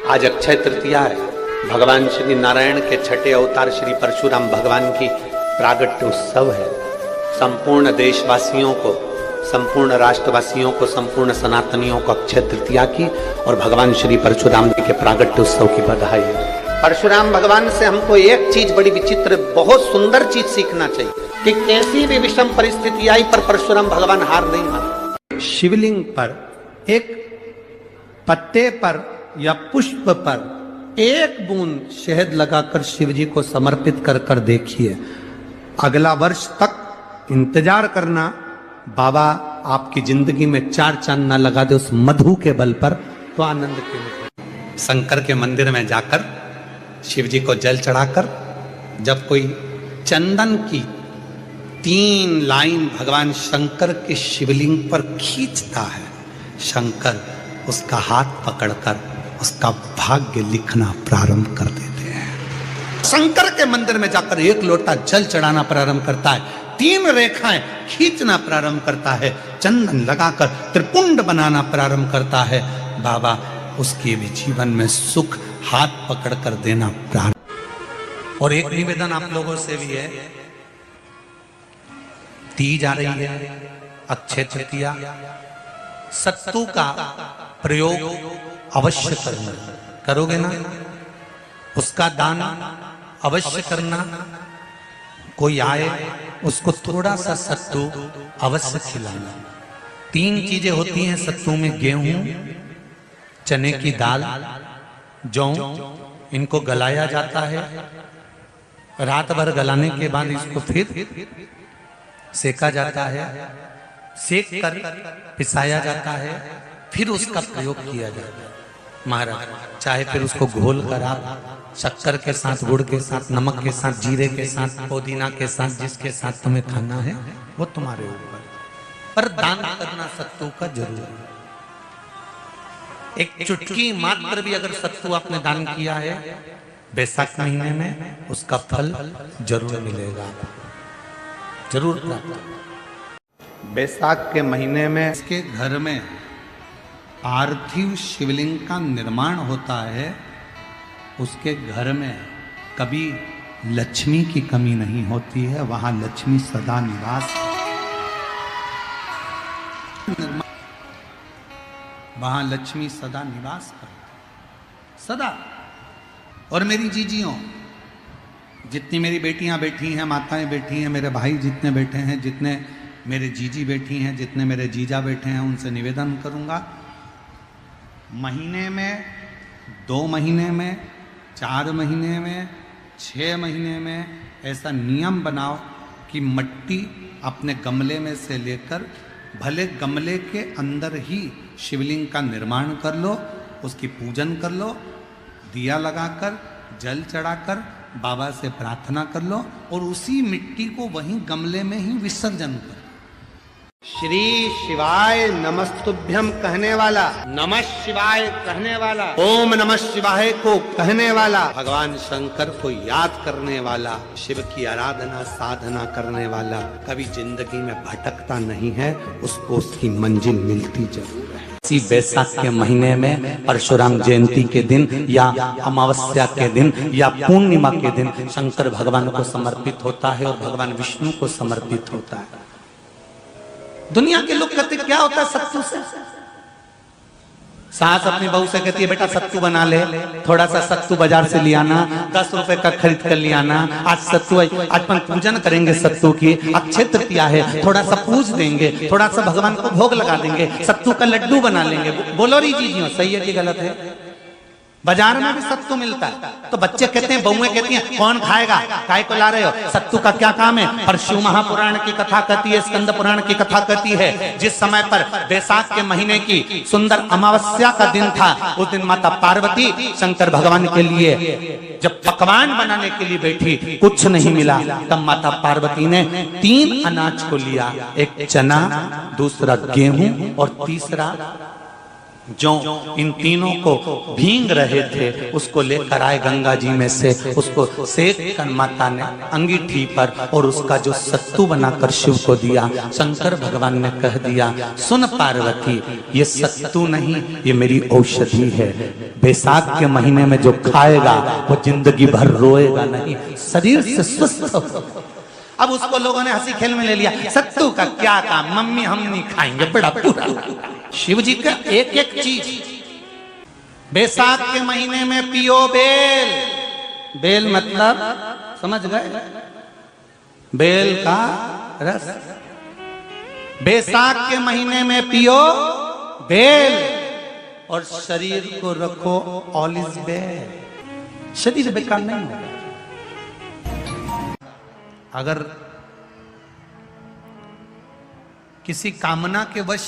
आज अक्षय तृतीया है। भगवान श्री नारायण के छठे अवतार श्री परशुराम भगवान की प्रागट्य उत्सव है। संपूर्ण देशवासियों को, संपूर्ण राष्ट्रवासियों को, संपूर्ण सनातनियों को अक्षय तृतीया की और भगवान श्री परशुराम जी के प्रागट्य उत्सव की बधाई है। परशुराम भगवान से हमको एक चीज बड़ी विचित्र, बहुत सुंदर चीज सीखना चाहिए कि कैसी भी विषम परिस्थिति आई पर परशुराम भगवान हार नहीं माने। शिवलिंग पर एक पत्ते पर या पुष्प पर एक बूंद शहद लगाकर शिव जी को समर्पित कर कर देखिए। अगला वर्ष तक इंतजार करना, बाबा आपकी जिंदगी में 4 चांद ना लगा दे उस मधु के बल पर, तो आनंद के। शंकर के मंदिर में जाकर शिव जी को जल चढ़ाकर जब कोई चंदन की 3 लाइन भगवान शंकर के शिवलिंग पर खींचता है, शंकर उसका हाथ पकड़कर उसका भाग्य लिखना प्रारंभ कर देते हैं। शंकर के मंदिर में जाकर 1 लोटा जल चढ़ाना प्रारंभ करता है, 3 रेखाएं खींचना प्रारंभ करता है, चंदन लगाकर त्रिपुंड बनाना प्रारंभ करता है। बाबा उसके भी जीवन में सुख हाथ पकड़कर देना प्रारंभ। और एक निवेदन आप लोगों से भी है, तीज आ रही है, अक्षय तृतीया, सत्तू का प्रयोग अवश्य करना, करोगे ना? उसका दान अवश्य करना। कोई आए उसको थोड़ा सा सत्तू अवश्य खिलाना। 3 चीजें होती हैं सत्तू में, गेहूं, चने की दाल, जौ, इनको गलाया जाता है। रात भर गलाने के बाद इसको फिर सेका जाता है, सेक कर पिसाया जाता है, फिर उसका प्रयोग किया जाता है। महाराज चाहे फिर उसको घोल कर आप शक्कर के साथ, गुड़ के साथ, नमक के साथ, जीरे के साथ, पुदीना के साथ, जिसके साथ तुम्हें खाना है वो तुम्हारे ऊपर, पर दान करना सत्तू का जरूर है। एक चुटकी मात्र भी अगर सत्तू आपने दान किया है बैसाख महीने में, उसका फल जरूर मिलेगा, जरूर प्राप्त। बैसाख के महीने में इसके घर में पार्थिव शिवलिंग का निर्माण होता है, उसके घर में कभी लक्ष्मी की कमी नहीं होती है, वहां लक्ष्मी सदा निवास, वहां लक्ष्मी सदा निवास करती, सदा। और मेरी जीजियों, जितनी मेरी बेटियां बैठी हैं, माताएं बैठी हैं, मेरे भाई जितने बैठे हैं, जितने मेरे जीजी बैठी हैं, जितने मेरे जीजा बैठे हैं, उनसे निवेदन करूंगा, महीने में, 2 महीने में, 4 महीने में, 6 महीने में ऐसा नियम बनाओ कि मिट्टी अपने गमले में से लेकर, भले गमले के अंदर ही शिवलिंग का निर्माण कर लो, उसकी पूजन कर लो, दिया लगाकर, जल चढ़ाकर बाबा से प्रार्थना कर लो और उसी मिट्टी को वहीं गमले में ही विसर्जन करो। श्री शिवाय नमस्तुभ्यम कहने वाला, नमः शिवाय कहने वाला, ओम नमः शिवाय को कहने वाला, भगवान शंकर को याद करने वाला, शिव की आराधना साधना करने वाला कभी जिंदगी में भटकता नहीं है, उसको उसकी मंजिल मिलती जरूर है। इसी बैसाख के महीने में परशुराम जयंती के दिन या अमावस्या के दिन या पूर्णिमा के दिन शंकर भगवान को समर्पित होता है और भगवान विष्णु को समर्पित होता है। दुनिया के लोग कहते क्या होता है सत्तू से? सास अपनी बहू से कहती है बेटा सत्तू बना ले, थोड़ा सा सत्तू बाजार से ले आना, 10 रुपए का खरीद कर ले आना, आज सत्तू, आज अपन पूजन करेंगे सत्तू की, अक्षय तृतीया है, थोड़ा सा पूज देंगे, थोड़ा सा भगवान को भोग लगा देंगे, सत्तू का लड्डू बना लेंगे। बोलो री जीजियों, सही है कि गलत है? बाजार में भी सत्तू मिलता है, तो बच्चे कहते हैं, बहुएं कहती हैं कौन खाएगा, काय को ला रहे हो, सत्तू का क्या काम है? पर शिव महापुराण की कथा कहती है, स्कंद पुराण की कथा कहती है, जिस समय पर बैसाख के महीने की सुंदर अमावस्या का दिन था, उस दिन माता पार्वती शंकर भगवान के लिए जब पकवान बनाने के लिए बैठी, कुछ नहीं मिला, तब माता पार्वती ने 3 अनाज को लिया, एक चना, दूसरा गेहूं और तीसरा जो इन तीनों को भींग रहे थे उसको लेकर आए गंगा जी में से, उसको सेक कर माता ने अंगीठी पर और उसका जो सत्तू बनाकर शिव को दिया। शंकर भगवान ने कह दिया, सुन पार्वती, ये सत्तू नहीं, ये मेरी औषधि है। बैसाख के महीने में जो खाएगा वो जिंदगी भर रोएगा नहीं, शरीर से स्वस्थ होगा। अब उसको लोगों ने हंसी खेल में ले लिया, सत्तू का क्या काम, मम्मी हम नहीं खाएंगे, बड़ा पूरा। शिव जी का एक एक चीज, बैसाख के महीने में पियो बेल, बेल मतलब समझ गए, बेल का रस। बैसाख के महीने में पियो बेल और शरीर को रखो ऑल इज वेल, शरीर बेकार नहीं होगा। अगर किसी कामना के वश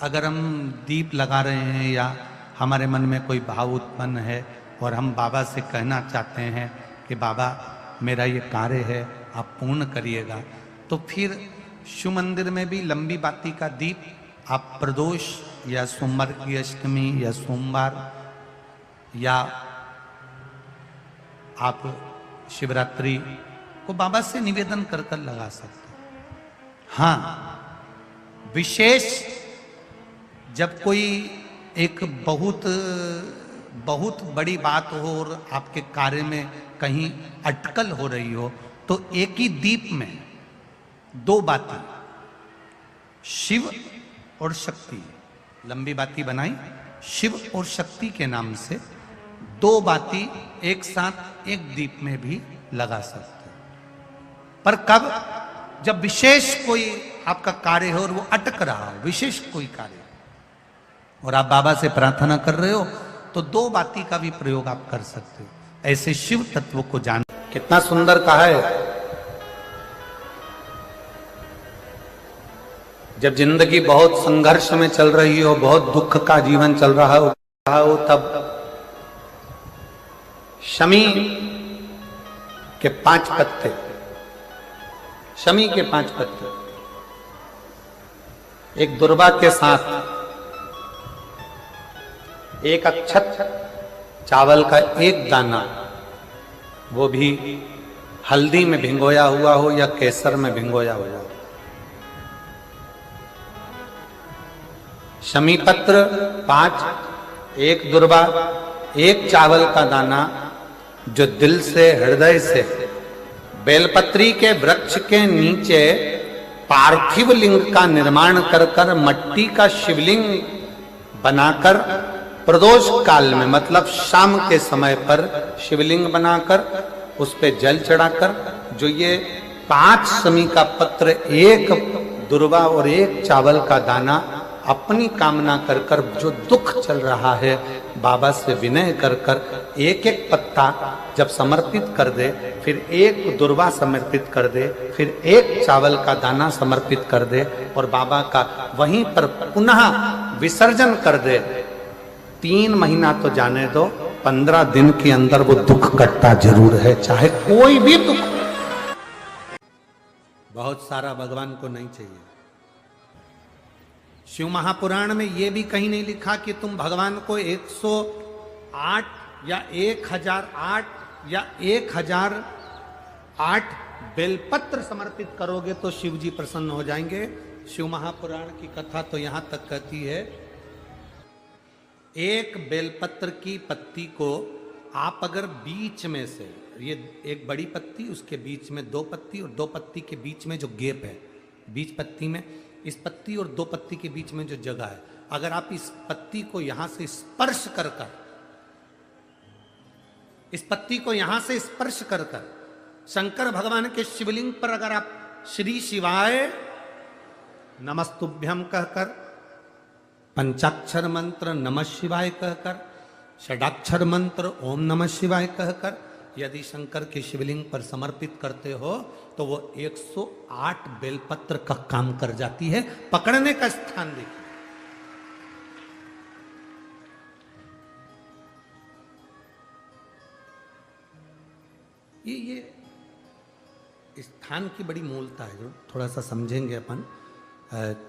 अगर हम दीप लगा रहे हैं या हमारे मन में कोई भाव उत्पन्न है और हम बाबा से कहना चाहते हैं कि बाबा मेरा ये कार्य है आप पूर्ण करिएगा, तो फिर शिव मंदिर में भी लंबी बाती का दीप आप प्रदोष या सोमवार की अष्टमी या सोमवार या आप शिवरात्रि को बाबा से निवेदन कर कर लगा सकते हैं। हाँ, विशेष जब कोई एक बहुत बहुत बड़ी बात हो और आपके कार्य में कहीं अटकल हो रही हो, तो एक ही दीप में दो बाती, शिव और शक्ति, लंबी बाती बनाई शिव और शक्ति के नाम से, दो बाती एक साथ एक दीप में भी लगा सकते। पर कब, जब विशेष कोई आपका कार्य हो और वो अटक रहा हो, विशेष कोई कार्य, और आप बाबा से प्रार्थना कर रहे हो, तो दो बाती का भी प्रयोग आप कर सकते हो। ऐसे शिव तत्व को जान, कितना सुंदर कहा है। जब जिंदगी बहुत संघर्ष में चल रही हो, बहुत दुख का जीवन चल रहा हो, तब शमी के 5 पत्ते, शमी के 5 पत्ते, एक दुर्वा के साथ एक अक्षत चावल का एक दाना, वो भी हल्दी में भिंगोया हुआ हो या केसर में भिंगोया हुआ हो, शमी पत्र 5, एक दुर्वा, एक चावल का दाना, जो दिल से हृदय से बेलपत्री के वृक्ष के नीचे पार्थिव लिंग का निर्माण कर कर मट्टी का शिवलिंग बनाकर प्रदोष काल में, मतलब शाम के समय पर शिवलिंग बनाकर उस पे जल चढ़ाकर, जो ये 5 शमी का पत्र, एक दुर्वा और एक चावल का दाना, अपनी कामना कर कर, जो दुख चल रहा है बाबा से विनय कर कर एक एक पत्ता जब समर्पित कर दे, फिर एक दुर्वा समर्पित कर दे, फिर एक चावल का दाना समर्पित कर दे और बाबा का वहीं पर पुनः विसर्जन कर दे, 3 महीना तो जाने दो, 15 दिन के अंदर वो दुख कटता जरूर है, चाहे कोई भी दुख। बहुत सारा भगवान को नहीं चाहिए। शिव महापुराण में यह भी कहीं नहीं लिखा कि तुम भगवान को 108 या 1008 या 1008 बेलपत्र समर्पित करोगे तो शिव जी प्रसन्न हो जाएंगे। शिव महापुराण की कथा तो यहां तक कहती है, एक बेलपत्र की पत्ती को आप अगर बीच में से, ये एक बड़ी पत्ती, उसके बीच में 2 पत्ती और 2 पत्ती के बीच में जो गैप है, बीच पत्ती में, इस पत्ती और 2 पत्ती के बीच में जो जगह है, अगर आप इस पत्ती को यहां से स्पर्श कर कर, इस पत्ती को यहां से स्पर्श कर कर शंकर भगवान के शिवलिंग पर अगर आप श्री शिवाय नमस्तुभ्यम कहकर, पंचाक्षर मंत्र नमः शिवाय कहकर, षडाक्षर मंत्र ओम नमः शिवाय कहकर यदि शंकर के शिवलिंग पर समर्पित करते हो तो वो 108 बेलपत्र का काम कर जाती है। पकड़ने का स्थान देखिए, ये स्थान की बड़ी मूलता है, जो थोड़ा सा समझेंगे अपन,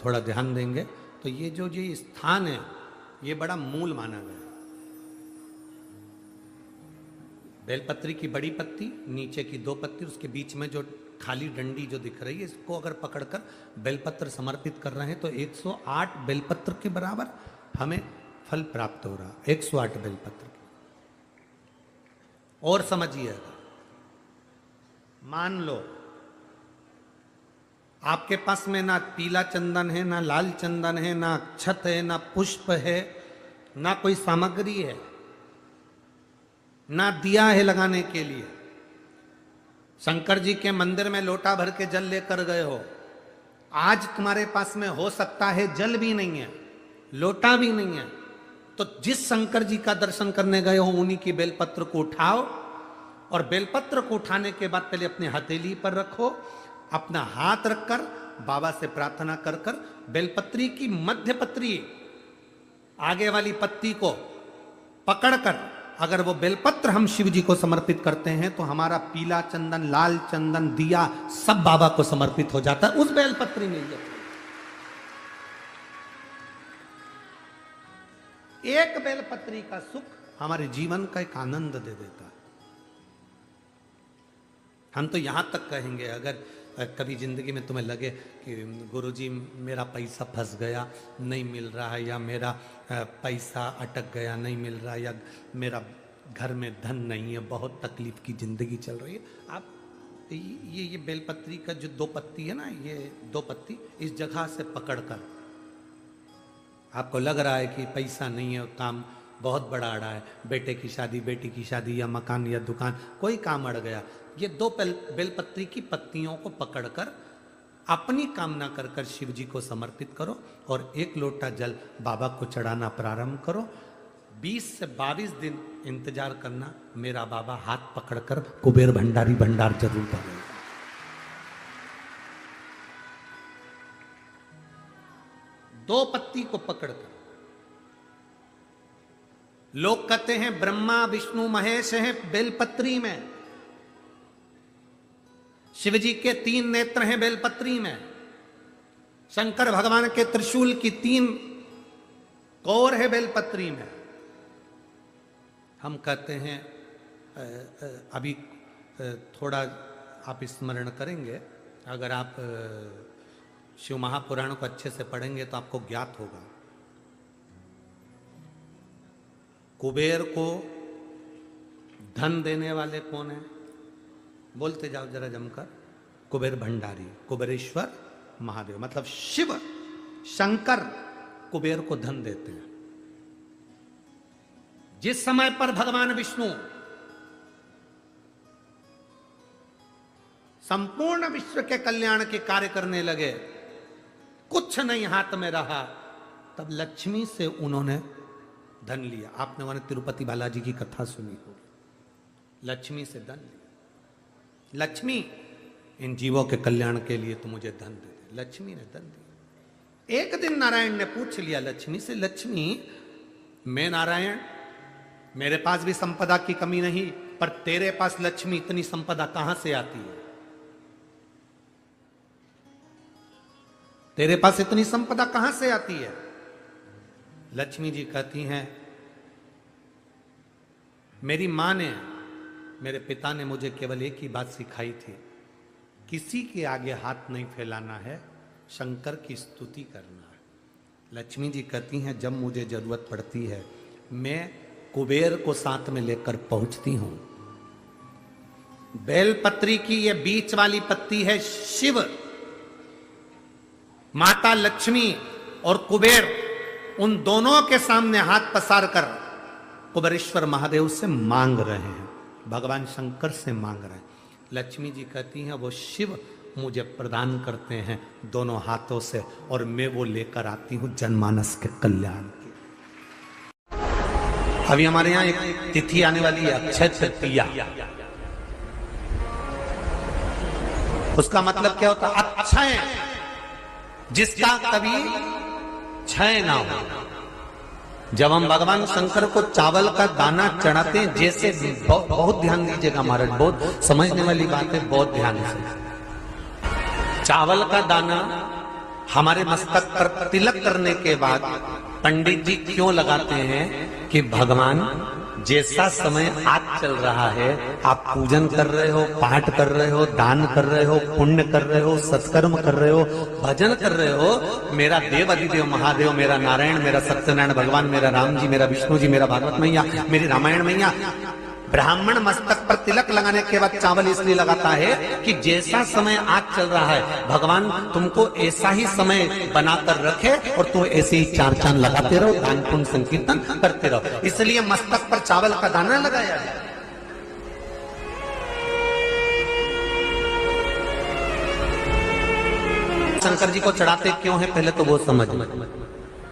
थोड़ा ध्यान देंगे तो ये जो स्थान है ये बड़ा मूल माना गया। बेलपत्री की बड़ी पत्ती, नीचे की 2 पत्ती, उसके बीच में जो खाली डंडी जो दिख रही है, इसको अगर पकड़कर बेलपत्र समर्पित कर रहे हैं तो 108 बेलपत्र के बराबर हमें फल प्राप्त हो रहा। 108 बेलपत्र के। और समझिएगा, मान लो आपके पास में ना पीला चंदन है, ना लाल चंदन है, ना अक्षत है, ना पुष्प है, ना कोई सामग्री है, ना दिया है लगाने के लिए। शंकर जी के मंदिर में लोटा भर के जल लेकर गए हो, आज तुम्हारे पास में हो सकता है जल भी नहीं है, लोटा भी नहीं है, तो जिस शंकर जी का दर्शन करने गए हो उन्हीं की बेलपत्र को उठाओ, और बेलपत्र को उठाने के बाद पहले अपने हथेली पर रखो, अपना हाथ रखकर बाबा से प्रार्थना कर कर बेलपत्री की मध्य पत्री, आगे वाली पत्ती को पकड़कर अगर वो बेलपत्र हम शिव जी को समर्पित करते हैं तो हमारा पीला चंदन, लाल चंदन, दिया सब बाबा को समर्पित हो जाता है उस बेलपत्री में। एक बेलपत्री का सुख हमारे जीवन का एक आनंद दे देता है। हम तो यहां तक कहेंगे, अगर कभी जिंदगी में तुम्हें लगे कि गुरुजी मेरा पैसा फंस गया, नहीं मिल रहा है, या मेरा पैसा अटक गया, नहीं मिल रहा, या मेरा घर में धन नहीं है, बहुत तकलीफ की जिंदगी चल रही है, आप ये बेलपत्री का जो 2 पत्ती है ना, ये 2 पत्ती इस जगह से पकड़कर, आपको लग रहा है कि पैसा नहीं है, काम बहुत बड़ा अड़ा है, बेटे की शादी, बेटी की शादी, या मकान या दुकान, कोई काम अड़ गया, ये 2 बेलपत्री की पत्तियों को पकड़कर अपनी कामना कर कर शिव जी को समर्पित करो और 1 लोटा जल बाबा को चढ़ाना प्रारंभ करो। 20 से 22 दिन इंतजार करना, मेरा बाबा हाथ पकड़कर कुबेर भंडारी भंडार जरूर भरेगा। दो पत्ती को पकड़कर, लोग कहते हैं ब्रह्मा विष्णु महेश हैं बेलपत्री में, शिव जी के 3 नेत्र हैं बेलपत्री में, शंकर भगवान के त्रिशूल की 3 कोर है बेलपत्री में। हम कहते हैं अभी थोड़ा आप स्मरण करेंगे, अगर आप शिव महापुराण को अच्छे से पढ़ेंगे तो आपको ज्ञात होगा, कुबेर को धन देने वाले कौन है? बोलते जाओ जरा जमकर, कुबेर भंडारी, कुबेरेश्वर महादेव, मतलब शिव शंकर कुबेर को धन देते हैं। जिस समय पर भगवान विष्णु संपूर्ण विश्व के कल्याण के कार्य करने लगे, कुछ नहीं हाथ में रहा, तब लक्ष्मी से उन्होंने धन लिया। आपने वहां तिरुपति बालाजी की कथा सुनी होगी, लक्ष्मी से धन लिया। लक्ष्मी, इन जीवों के कल्याण के लिए तो मुझे धन दे दे। लक्ष्मी ने धन दिया। एक दिन नारायण ने पूछ लिया लक्ष्मी से, लक्ष्मी मैं नारायण, मेरे पास भी संपदा की कमी नहीं, पर तेरे पास लक्ष्मी इतनी संपदा कहां से आती है? तेरे पास इतनी संपदा कहां से आती है? लक्ष्मी जी कहती हैं, मेरी मां ने, मेरे पिता ने मुझे केवल एक ही बात सिखाई थी, किसी के आगे हाथ नहीं फैलाना है, शंकर की स्तुति करना है। लक्ष्मी जी कहती हैं, जब मुझे जरूरत पड़ती है मैं कुबेर को साथ में लेकर पहुंचती हूं। बेलपत्री की ये बीच वाली पत्ती है शिव, माता लक्ष्मी और कुबेर, उन दोनों के सामने हाथ पसार कर कुबेरेश्वर महादेव से मांग रहे हैं, भगवान शंकर से मांग रहे हैं। लक्ष्मी जी कहती हैं, वो शिव मुझे प्रदान करते हैं दोनों हाथों से, और मैं वो लेकर आती हूं जनमानस के कल्याण की। अभी हमारे यहां एक तिथि आने वाली है, अक्षय तृतीया। उसका मतलब क्या होता है? अक्षय, जिसका कभी क्षय ना हो। जब हम भगवान शंकर को चावल का दाना चढ़ाते हैं, जैसे बहुत ध्यान दीजिएगा महाराज, बहुत समझने वाली बात है, बहुत ध्यान से। चावल का दाना हमारे मस्तक पर तिलक करने के बाद पंडित जी क्यों लगाते हैं कि भगवान जैसा समय आज चल रहा है, आप पूजन कर रहे हो, पाठ कर रहे हो, दान कर रहे हो, पुण्य कर रहे हो, सत्कर्म कर रहे हो, भजन कर रहे हो, मेरा देव अधिदेव महादेव, मेरा नारायण, मेरा सत्यनारायण भगवान, मेरा राम जी, मेरा विष्णु जी, मेरा भागवत मैया, मेरी रामायण मैया, ब्राह्मण मस्तक पर तिलक लगाने के बाद चावल इसलिए लगाता है कि जैसा समय आज चल रहा है, भगवान तुमको ऐसा ही समय बनाकर रखे और तुम ऐसे ही चार चांद लगाते रहो, दान पुण्य संकीर्तन करते रहो, इसलिए मस्तक पर चावल का दाना लगाया है। शंकर जी को चढ़ाते क्यों है, पहले तो वो समझ।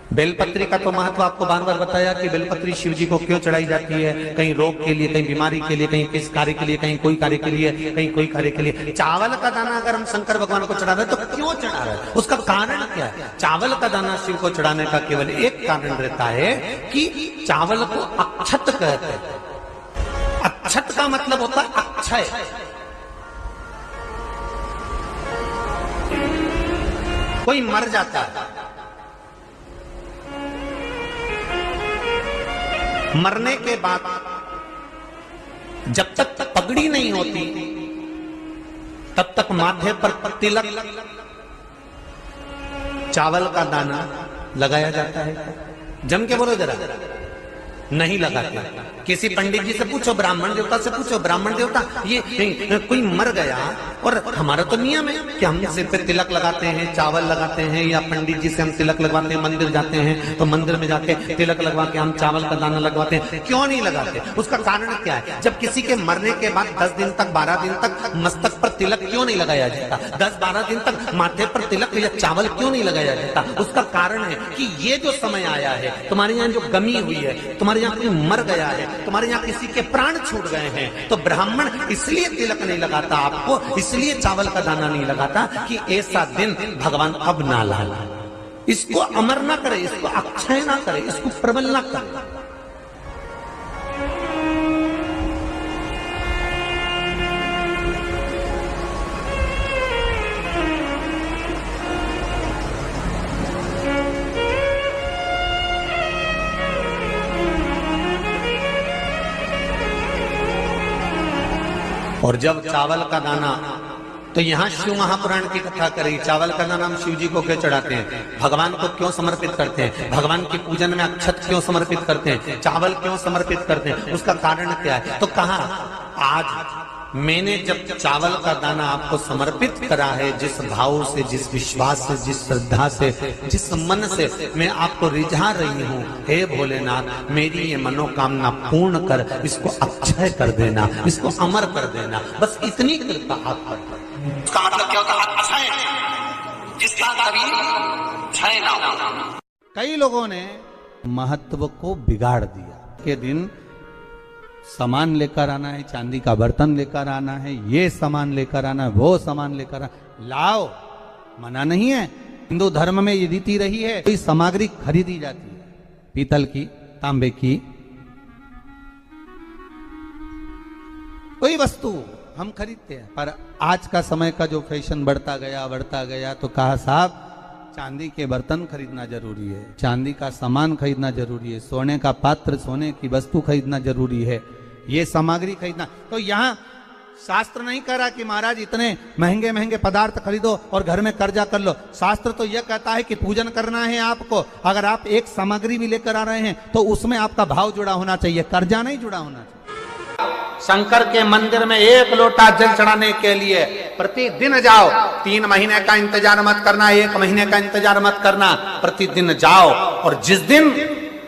बेलपत्री का तो महत्व आपको बार बार बताया कि बेलपत्री शिव जी को क्यों चढ़ाई जाती है, कहीं रोग के लिए, कहीं बीमारी के लिए, कहीं किस कार्य के लिए, कहीं कोई कार्य के लिए, कहीं कोई कार्य के लिए। चावल का दाना अगर हम शंकर भगवान को चढ़ा रहे तो क्यों चढ़ा रहे हैं, उसका कारण क्या है? चावल का दाना शिव को चढ़ाने का केवल एक कारण रहता है कि चावल को अक्षत कहते हैं। अक्षत का मतलब होता है अक्षय। कोई मर जाता है, मरने के बाद जब तक पगड़ी नहीं होती तब तक माथे पर तिलक, चावल का दाना लगाया जाता है। जम के बोलो जरा, नहीं लगाते। किसी पंडित जी से पूछो, ब्राह्मण देवता से पूछो, ब्राह्मण देवता ये कोई मर गया और हमारा तो नियम है कि हम सिर पे तिलक लगाते हैं, चावल लगाते हैं, या पंडित जी से हम तिलक लगवाते हैं, मंदिर जाते हैं तो मंदिर में जाके तिलक लगवा के हम चावल का दाना लगवाते हैं, क्यों नहीं लगाते? उसका कारण क्या है? जब किसी के मरने के बाद 10 दिन तक, 12 दिन तक मस्तक पर तिलक क्यों नहीं लगाया जाता? 10-12 दिन तक माथे पर तिलक या चावल क्यों नहीं लगाया जाता? उसका कारण है कि ये जो समय आया है, तुम्हारे यहाँ जो गमी हुई है, तुम्हारे यहाँ कोई मर गया है, तुम्हारे यहाँ किसी के प्राण छूट गए हैं, तो ब्राह्मण इसलिए तिलक नहीं लगाता आपको, इसलिए चावल का दाना नहीं लगाता कि ऐसा दिन भगवान अब ना लाए, इसको अमर ना करे, इसको अक्षय ना करे, इसको प्रबल ना करे। और जब चावल का दाना, तो यहां शिव महापुराण की कथा करी, चावल का दाना हम शिव जी को क्यों चढ़ाते हैं, भगवान को क्यों समर्पित करते हैं, भगवान की पूजन में अक्षत क्यों समर्पित करते हैं, चावल क्यों समर्पित करते हैं, उसका कारण क्या है? तो कहा आज मैंने जब चावल का दाना आपको समर्पित करा है, जिस भाव से, जिस विश्वास से, जिस श्रद्धा से, जिस मन से मैं आपको रिझा रही हूँ, हे भोलेनाथ मेरी ये मनोकामना पूर्ण कर, इसको अक्षय कर देना, इसको अमर कर देना, बस इतनी कृपा आप कर। उसका मतलब क्या होता है? अक्षय, जिसका कभी क्षय ना हो। कई लोगों ने महत्व को बिगाड़ दिया के दिन सामान लेकर आना है, चांदी का बर्तन लेकर आना है, ये सामान लेकर आना है, वो सामान लेकर आना, लाओ, मना नहीं है। हिंदू धर्म में ये रीति रही है, कोई सामग्री खरीदी जाती है, पीतल की, तांबे की, कोई वस्तु हम खरीदते हैं, पर आज का समय का जो फैशन बढ़ता गया तो कहा साहब चांदी के बर्तन खरीदना जरूरी है, चांदी का सामान खरीदना जरूरी है, सोने का पात्र, सोने की वस्तु खरीदना जरूरी है, ये सामग्री खरीदना। तो यहाँ शास्त्र नहीं कह रहा कि महाराज इतने महंगे महंगे पदार्थ खरीदो और घर में कर्जा कर लो। शास्त्र तो यह कहता है कि पूजन करना है आपको, अगर आप एक सामग्री भी लेकर आ रहे हैं तो उसमें आपका भाव जुड़ा होना चाहिए, कर्जा नहीं जुड़ा होना चाहिए। शंकर के मंदिर में 1 लोटा जल चढ़ाने के लिए प्रतिदिन जाओ, 3 महीने का इंतजार मत करना, 1 महीने का इंतजार मत करना, प्रतिदिन जाओ। और जिस दिन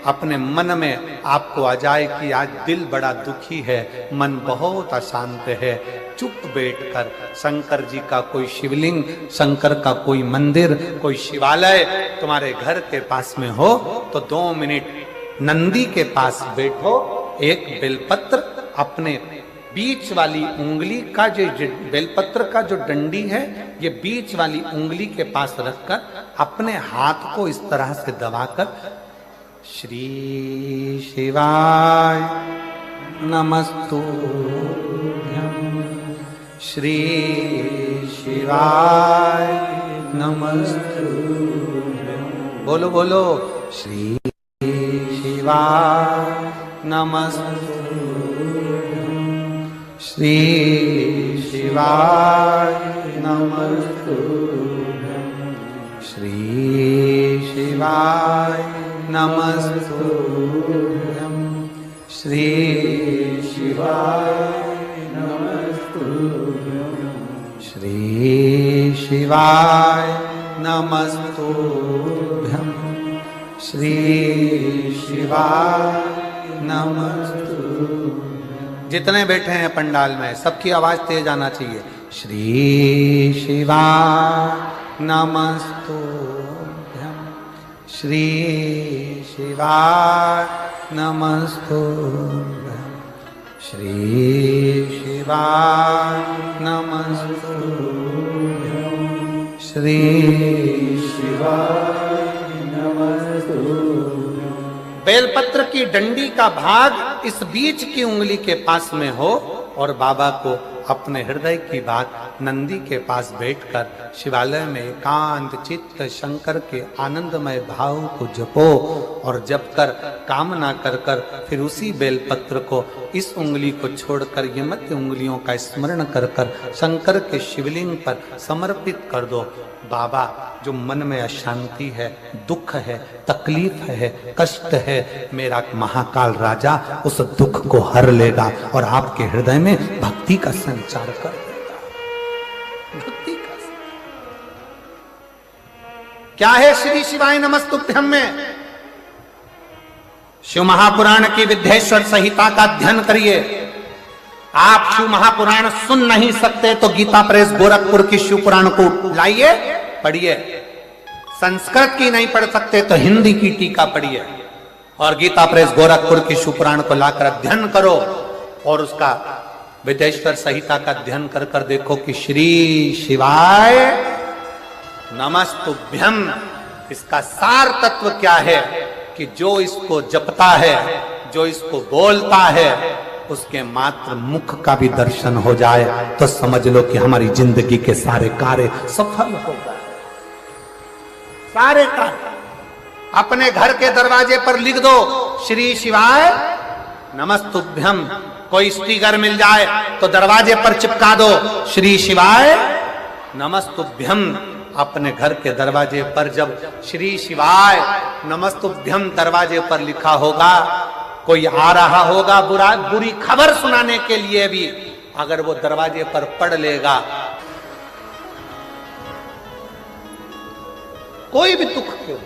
अपने मन में आपको आ जाए कि आज दिल बड़ा दुखी है, मन बहुत अशांत है, चुप बैठकर शंकर जी का कोई शिवलिंग, शंकर का कोई मंदिर, कोई शिवालय तुम्हारे घर के पास में हो तो 2 मिनट नंदी के पास बैठो, एक बेलपत्र अपने बीच वाली उंगली का, जो बेलपत्र का जो डंडी है, ये बीच वाली उंगली के पास रखकर अपने हाथ को इस तरह से दबाकर श्री शिवाय नमस्तुभ्यं, श्री शिवाय नमस्तुभ्यं। बोलो बोलो श्री शिवाय नमस्तुभ्यं। श्री शिवाय नमस्तुभ्यं। श्री शिवाय नमस्तुभ्यं। श्री शिवाय नमस्तुभ्यं। श्री शिवाय नमस्तुभ्यं। श्री शिवाय नमस्तुभ्यं। जितने बैठे हैं पंडाल में सबकी आवाज तेज आना चाहिए। श्री शिवाय नमस्तुभ्यं। श्री शिवाय नमस्तुभ्यं। श्री शिवाय नमस्तुभ्यं। श्री शिवाय नमस्तुभ्यं। बेलपत्र की डंडी का भाग इस बीच की उंगली के पास में हो और बाबा को अपने हृदय की बात नंदी के पास बैठकर शिवालय में एकांत चित्त शंकर के आनंदमय भाव को जपो और जप कर कामना कर कर फिर उसी बेलपत्र को इस उंगली को छोड़कर ये मध्य उंगलियों का स्मरण कर कर शंकर के शिवलिंग पर समर्पित कर दो। बाबा, जो मन में अशांति है, दुख है, तकलीफ है, कष्ट है, मेरा महाकाल राजा उस दुख को हर लेगा और आपके हृदय में भक्ति का संचार कर देगा। भक्ति का क्या है श्री शिवाय नमस्तुभ्यं में? शिव महापुराण की विद्येश्वर संहिता का अध्ययन करिए। आप शिव महापुराण सुन नहीं सकते तो गीता प्रेस गोरखपुर की शिव पुराण को लाइए, पढ़िए। संस्कृत की नहीं पढ़ सकते तो हिंदी की टीका पढ़िए और गीता प्रेस गोरखपुर की शिव पुराण को लाकर अध्ययन करो और उसका विद्येश्वर संहिता का अध्ययन कर कर देखो कि श्री शिवाय नमस्तुभ्यं इसका सार तत्व क्या है कि जो इसको जपता है, जो इसको बोलता है, उसके मात्र मुख का भी दर्शन हो जाए तो समझ लो कि हमारी जिंदगी के सारे कार्य सफल हो गए। सारे कार्य अपने घर के दरवाजे पर लिख दो श्री शिवाय नमस्तुभ्यं। कोई स्टिकर मिल जाए तो दरवाजे पर चिपका दो श्री शिवाय नमस्तुभ्यं। अपने घर के दरवाजे पर जब श्री शिवाय नमस्तुभ्यं दरवाजे पर लिखा होगा, कोई आ रहा होगा बुरी खबर सुनाने के लिए भी, अगर वो दरवाजे पर पढ़ लेगा, कोई भी दुख क्यों